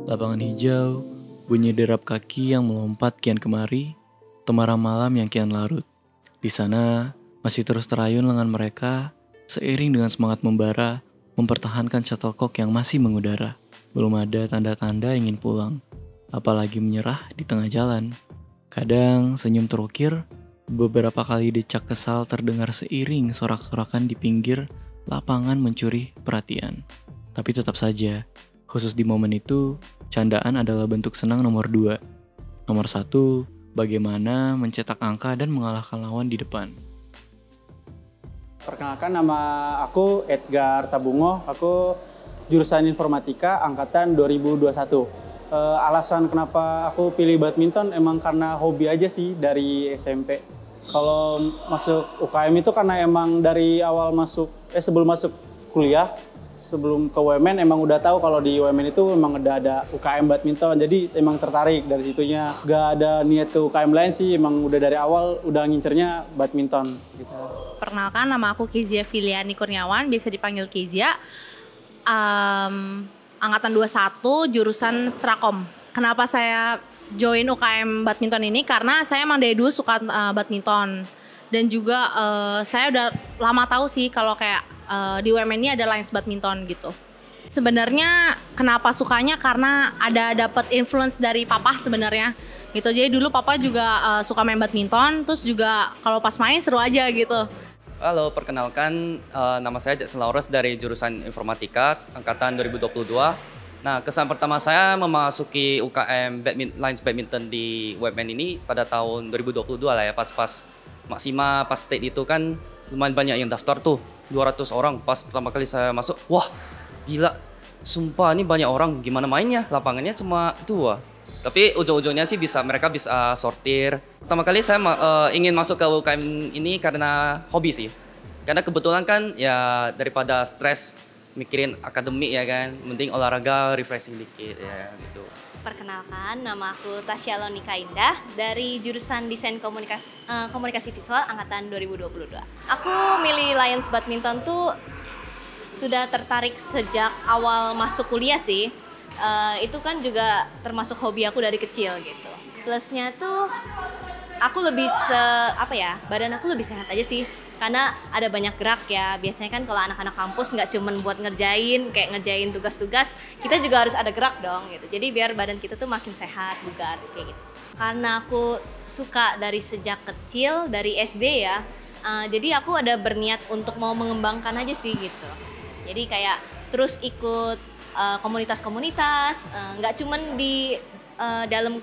Lapangan hijau, bunyi derap kaki yang melompat kian kemari, temaram malam yang kian larut. Di sana, masih terus terayun lengan mereka, seiring dengan semangat membara, mempertahankan shuttlecock yang masih mengudara. Belum ada tanda-tanda ingin pulang, apalagi menyerah di tengah jalan. Kadang senyum terukir, beberapa kali decak kesal terdengar seiring sorak-sorakan di pinggir lapangan mencuri perhatian. Tapi tetap saja, khusus di momen itu, candaan adalah bentuk senang nomor 2. Nomor 1, bagaimana mencetak angka dan mengalahkan lawan di depan. Perkenalkan, nama aku Edgar Tabungo, aku jurusan informatika angkatan 2021. Alasan kenapa aku pilih badminton emang karena hobi aja sih dari SMP. Kalau masuk UKM itu karena emang dari awal sebelum masuk kuliah, sebelum ke UMN emang udah tahu kalau di UMN itu emang udah ada UKM badminton, jadi emang tertarik dari situnya. Gak ada niat ke UKM lain sih, emang udah dari awal udah ngincernya badminton gitu. Perkenalkan, nama aku Kezia Filiani Kurniawan, biasa dipanggil Kezia. Angkatan 21, jurusan Strakom. Kenapa saya join UKM badminton ini? Karena saya emang dari dulu suka badminton. Dan juga saya udah lama tahu sih kalau kayak di UMN ini ada Lions Badminton gitu. Sebenarnya kenapa sukanya karena ada dapat influence dari papa sebenarnya gitu. Jadi dulu papa juga suka main badminton, terus juga kalau pas main seru aja gitu. Halo, perkenalkan nama saya Jackson Laurus dari jurusan Informatika angkatan 2022. Nah, kesan pertama saya memasuki UKM Lions Badminton di UMN ini pada tahun 2022 lah ya, pas Maksima, pas state itu kan lumayan banyak yang daftar tuh, 200 orang. Pas pertama kali saya masuk, wah gila, sumpah ini banyak orang, gimana mainnya, lapangannya cuma 2. Tapi ujung-ujungnya sih mereka bisa sortir. Pertama kali saya ingin masuk ke UKM ini karena hobi sih. Karena kebetulan kan ya daripada stres mikirin akademik ya kan, mending olahraga, refreshing dikit ya gitu. Perkenalkan, nama aku Tasya Lonika Indah dari jurusan Desain Komunikasi Visual angkatan 2022. Aku milih Lions Badminton tuh sudah tertarik sejak awal masuk kuliah sih. Itu kan juga termasuk hobi aku dari kecil gitu. Plusnya tuh aku lebih badan aku lebih sehat aja sih. Karena ada banyak gerak ya. Biasanya kan kalau anak-anak kampus nggak cuman buat ngerjain tugas-tugas, kita juga harus ada gerak dong gitu. Jadi biar badan kita tuh makin sehat, bugar kayak gitu. Karena aku suka dari sejak kecil, dari SD ya. Jadi aku ada berniat untuk mau mengembangkan aja sih gitu. Jadi kayak terus ikut komunitas-komunitas, nggak cuman di dalam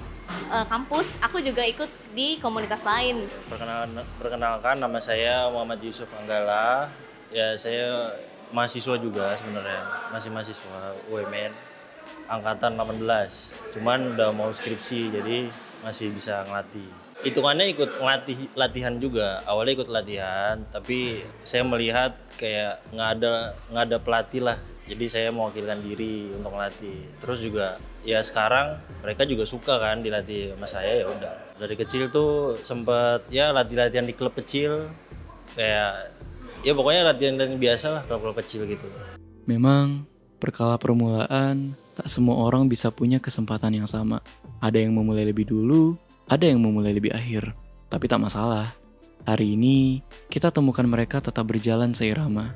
kampus, aku juga ikut di komunitas lain. Perkenalkan, nama saya Muhammad Yusuf Anggala. Ya, saya mahasiswa juga sebenarnya, masih mahasiswa UMN angkatan 18. Cuman udah mau skripsi, jadi masih bisa ngelatih. Hitungannya ikut latihan juga. Awalnya ikut latihan, tapi saya melihat kayak nggak ada pelatih lah. Jadi saya mewakilkan diri untuk ngelatih. Terus juga ya sekarang mereka juga suka kan dilatih sama saya, ya udah. Dari kecil tuh sempet ya latihan di klub kecil, kayak ya pokoknya latihan biasa lah klub kecil gitu. Memang, perkala permulaan, tak semua orang bisa punya kesempatan yang sama. Ada yang memulai lebih dulu, ada yang memulai lebih akhir. Tapi tak masalah. Hari ini, kita temukan mereka tetap berjalan seirama.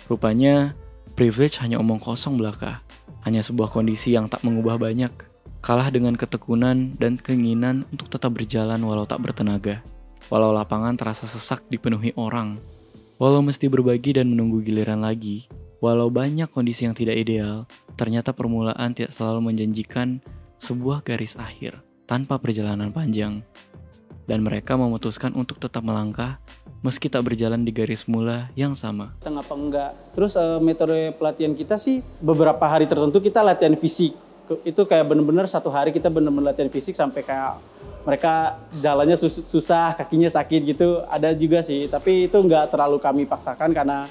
Rupanya, privilege hanya omong kosong belaka. Hanya sebuah kondisi yang tak mengubah banyak. Kalah dengan ketekunan dan keinginan untuk tetap berjalan walau tak bertenaga. Walau lapangan terasa sesak dipenuhi orang. Walau mesti berbagi dan menunggu giliran lagi. Walau banyak kondisi yang tidak ideal, ternyata permulaan tidak selalu menjanjikan sebuah garis akhir tanpa perjalanan panjang. Dan mereka memutuskan untuk tetap melangkah meski tak berjalan di garis mula yang sama. Apa enggak. Terus metode pelatihan kita sih beberapa hari tertentu kita latihan fisik. Itu kayak bener-bener satu hari kita bener-bener latihan fisik sampai kayak mereka jalannya susah, kakinya sakit gitu. Ada juga sih, tapi itu enggak terlalu kami paksakan karena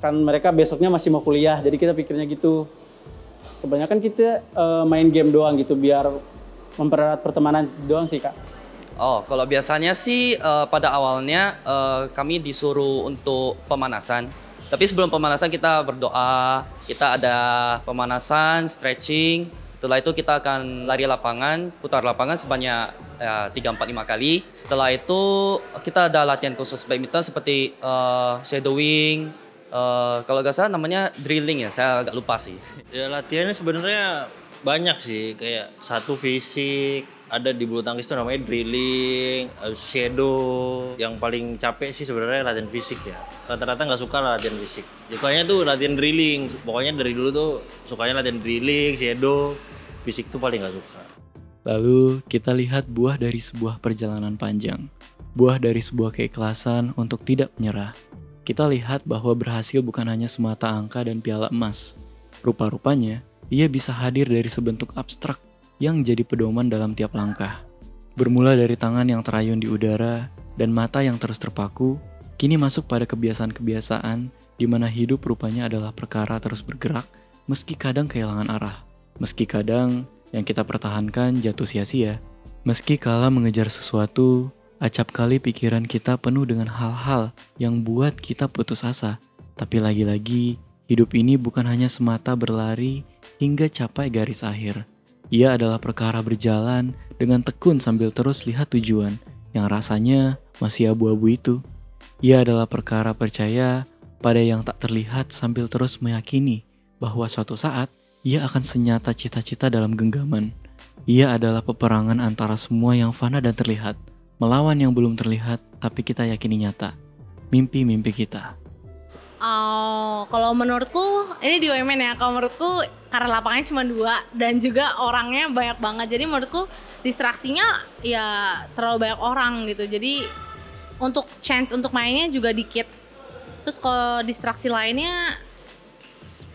kan mereka besoknya masih mau kuliah. Jadi kita pikirnya gitu. Kebanyakan kita main game doang gitu biar mempererat pertemanan doang sih, Kak. Oh, kalau biasanya sih pada awalnya kami disuruh untuk pemanasan. Tapi sebelum pemanasan kita berdoa, kita ada pemanasan, stretching. Setelah itu kita akan lari lapangan, putar lapangan sebanyak 3, 4, 5 kali. Setelah itu kita ada latihan khusus badminton seperti shadowing, kalau nggak salah namanya drilling ya, saya agak lupa sih. Ya latihannya sebenarnya banyak sih, kayak satu fisik, ada di bulu tangkis itu namanya drilling, shadow. Yang paling capek sih sebenarnya latihan fisik ya. Rata-rata nggak suka latihan fisik. Sukanya tuh latihan drilling. Pokoknya dari dulu tuh sukanya latihan drilling, shadow. Fisik tuh paling nggak suka. Lalu kita lihat buah dari sebuah perjalanan panjang. Buah dari sebuah keikhlasan untuk tidak menyerah. Kita lihat bahwa berhasil bukan hanya semata angka dan piala emas. Rupa-rupanya, ia bisa hadir dari sebentuk abstrak yang jadi pedoman dalam tiap langkah. Bermula dari tangan yang terayun di udara dan mata yang terus terpaku, kini masuk pada kebiasaan-kebiasaan di mana hidup rupanya adalah perkara terus bergerak meski kadang kehilangan arah. Meski kadang yang kita pertahankan jatuh sia-sia. Meski kala mengejar sesuatu, acap kali pikiran kita penuh dengan hal-hal yang buat kita putus asa. Tapi lagi-lagi, hidup ini bukan hanya semata berlari hingga capai garis akhir. Ia adalah perkara berjalan dengan tekun sambil terus lihat tujuan yang rasanya masih abu-abu itu. Ia adalah perkara percaya pada yang tak terlihat sambil terus meyakini bahwa suatu saat ia akan senyata cita-cita dalam genggaman. Ia adalah peperangan antara semua yang fana dan terlihat, melawan yang belum terlihat tapi kita yakini nyata. Mimpi-mimpi kita. Kalau menurutku, ini di UMN ya, kalau menurutku karena lapangannya cuma 2 dan juga orangnya banyak banget. Jadi menurutku distraksinya ya terlalu banyak orang gitu. Jadi untuk chance untuk mainnya juga dikit. Terus kalau distraksi lainnya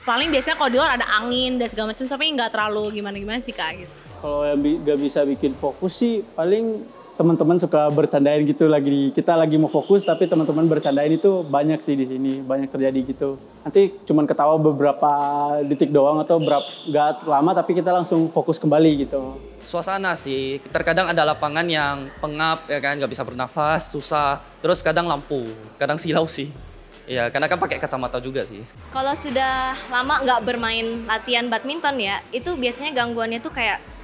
paling biasanya kalau di luar ada angin dan segala macam, tapi nggak terlalu gimana-gimana sih Kak gitu. Kalau yang nggak bisa bikin fokus sih paling teman-teman suka bercandain gitu, kita lagi mau fokus tapi teman-teman bercandain itu banyak sih di sini, banyak terjadi gitu. Nanti cuman ketawa beberapa detik doang atau nggak lama tapi kita langsung fokus kembali gitu. Suasana sih, terkadang ada lapangan yang pengap ya kan, nggak bisa bernafas, susah. Terus kadang lampu, kadang silau sih. Ya, karena kan pakai kacamata juga sih. Kalau sudah lama nggak bermain latihan badminton ya, itu biasanya gangguannya tuh kayak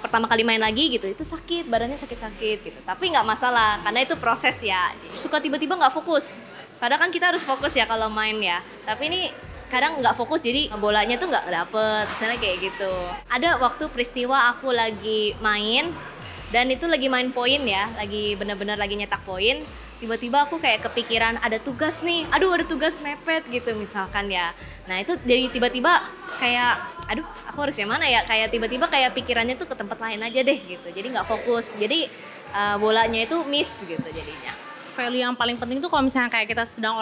pertama kali main lagi gitu, itu sakit, badannya sakit-sakit gitu. Tapi nggak masalah, karena itu proses ya. Suka tiba-tiba nggak fokus. Padahal kan kita harus fokus ya kalau main ya. Tapi ini kadang nggak fokus, jadi bolanya tuh nggak dapet, misalnya kayak gitu. Ada waktu peristiwa aku lagi main, dan itu lagi main poin ya, lagi benar-benar lagi nyetak poin. Tiba-tiba aku kayak kepikiran ada tugas nih, aduh ada tugas mepet gitu misalkan ya. Nah itu jadi tiba-tiba kayak, aduh aku harus yang mana ya, kayak tiba-tiba kayak pikirannya tuh ke tempat lain aja deh gitu. Jadi nggak fokus, jadi bolanya itu miss gitu jadinya. Value yang paling penting tuh kalau misalnya kayak kita sedang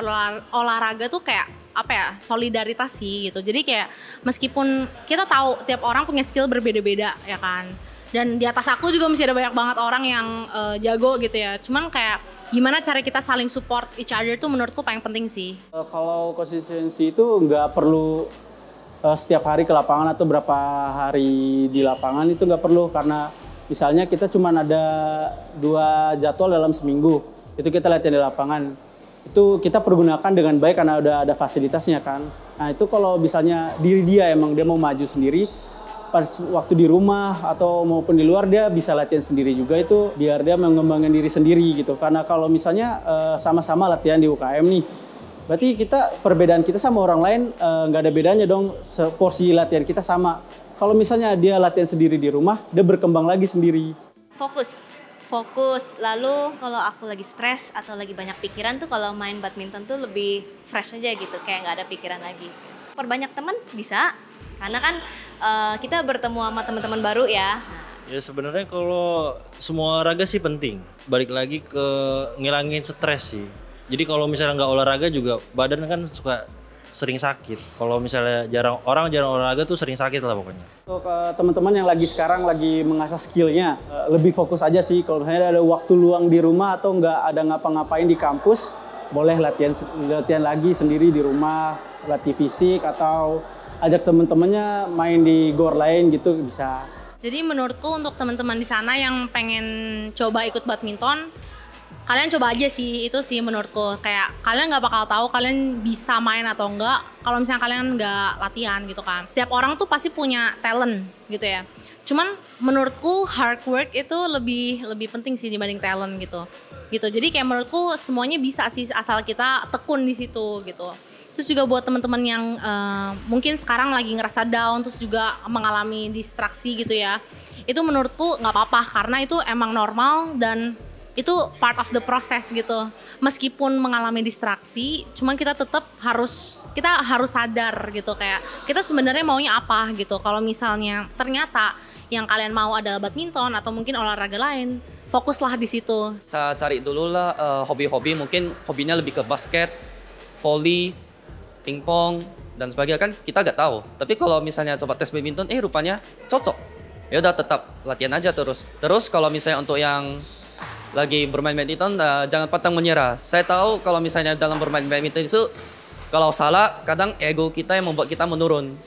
olahraga tuh kayak apa ya, solidaritas sih gitu. Jadi kayak meskipun kita tahu tiap orang punya skill berbeda-beda ya kan. Dan di atas aku juga masih ada banyak banget orang yang jago gitu ya. Cuman kayak gimana cara kita saling support each other tuh menurutku paling penting sih. Kalau konsistensi itu nggak perlu setiap hari ke lapangan atau berapa hari di lapangan, itu nggak perlu. Karena misalnya kita cuma ada 2 jadwal dalam seminggu, itu kita latihan di lapangan. Itu kita pergunakan dengan baik karena udah ada fasilitasnya kan. Nah itu kalau misalnya diri dia emang dia mau maju sendiri, pas waktu di rumah atau maupun di luar dia bisa latihan sendiri juga, itu biar dia mengembangkan diri sendiri gitu. Karena kalau misalnya sama-sama latihan di UKM nih, berarti perbedaan kita sama orang lain nggak ada bedanya dong, porsi latihan kita sama. Kalau misalnya dia latihan sendiri di rumah, dia berkembang lagi sendiri. Fokus. Lalu kalau aku lagi stres atau lagi banyak pikiran tuh kalau main badminton tuh lebih fresh aja gitu, kayak nggak ada pikiran lagi. Perbanyak teman bisa, karena kan kita bertemu sama teman-teman baru ya. Ya sebenarnya kalau semua olahraga sih penting. Balik lagi ke ngilangin stres sih. Jadi kalau misalnya nggak olahraga juga badan kan suka sering sakit. Kalau misalnya jarang olahraga tuh sering sakit lah pokoknya. Untuk teman-teman yang sekarang lagi mengasah skillnya, lebih fokus aja sih. Kalau misalnya ada waktu luang di rumah atau nggak ada ngapa-ngapain di kampus, boleh latihan lagi sendiri di rumah, latih fisik atau ajak teman-temannya main di gor lain gitu bisa. Jadi menurutku untuk teman-teman di sana yang pengen coba ikut badminton, kalian coba aja sih, itu sih menurutku. Kayak kalian nggak bakal tahu kalian bisa main atau enggak kalau misalnya kalian nggak latihan gitu kan. Setiap orang tuh pasti punya talent gitu ya. Cuman menurutku hard work itu lebih penting sih dibanding talent gitu. Jadi kayak menurutku semuanya bisa sih asal kita tekun di situ gitu. Terus juga buat teman-teman yang mungkin sekarang lagi ngerasa down terus juga mengalami distraksi gitu ya. Itu menurutku nggak apa-apa karena itu emang normal dan itu part of the process gitu. Meskipun mengalami distraksi, cuman kita tetap harus sadar gitu kayak kita sebenarnya maunya apa gitu. Kalau misalnya ternyata yang kalian mau adalah badminton atau mungkin olahraga lain, fokuslah di situ. Saya cari dulu lah hobi-hobi, mungkin hobinya lebih ke basket, volley, pingpong dan sebagainya, kan kita nggak tahu. Tapi kalau misalnya coba tes badminton, rupanya cocok. Ya udah tetap latihan aja terus. Terus kalau misalnya untuk yang lagi bermain badminton, jangan pantang menyerah. Saya tahu kalau misalnya dalam bermain badminton itu kalau salah kadang ego kita yang membuat kita menurun,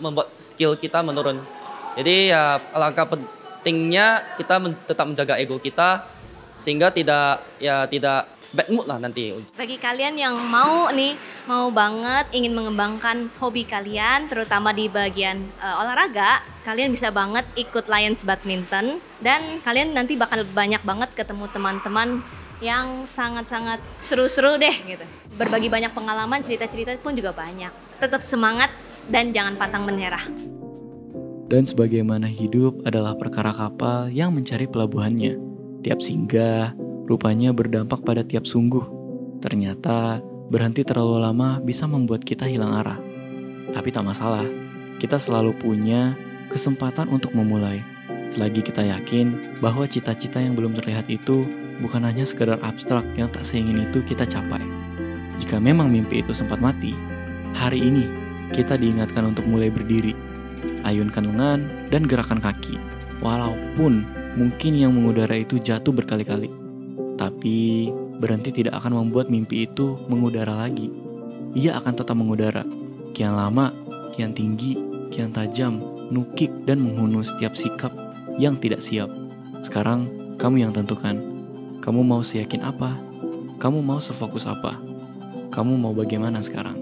membuat skill kita menurun. Jadi ya alangkah pentingnya kita tetap menjaga ego kita sehingga tidak bad mood lah nanti. Bagi kalian yang mau banget ingin mengembangkan hobi kalian, terutama di bagian olahraga, kalian bisa banget ikut Lions Badminton dan kalian nanti bakal banyak banget ketemu teman-teman yang sangat-sangat seru-seru deh gitu. Berbagi banyak pengalaman, cerita-cerita pun juga banyak. Tetap semangat dan jangan pantang menyerah. Dan sebagaimana hidup adalah perkara kapal yang mencari pelabuhannya. Tiap singgah, rupanya berdampak pada tiap sungguh. Ternyata, berhenti terlalu lama bisa membuat kita hilang arah. Tapi tak masalah, kita selalu punya kesempatan untuk memulai. Selagi kita yakin bahwa cita-cita yang belum terlihat itu bukan hanya sekedar abstrak yang tak seingin itu kita capai. Jika memang mimpi itu sempat mati, hari ini kita diingatkan untuk mulai berdiri. Ayunkan lengan dan gerakan kaki. Walaupun mungkin yang mengudara itu jatuh berkali-kali. Tapi berhenti tidak akan membuat mimpi itu mengudara lagi. Ia akan tetap mengudara. Kian lama, kian tinggi, kian tajam, nukik dan menghunus setiap sikap yang tidak siap. Sekarang kamu yang tentukan. Kamu mau seyakin apa? Kamu mau sefokus apa? Kamu mau bagaimana sekarang?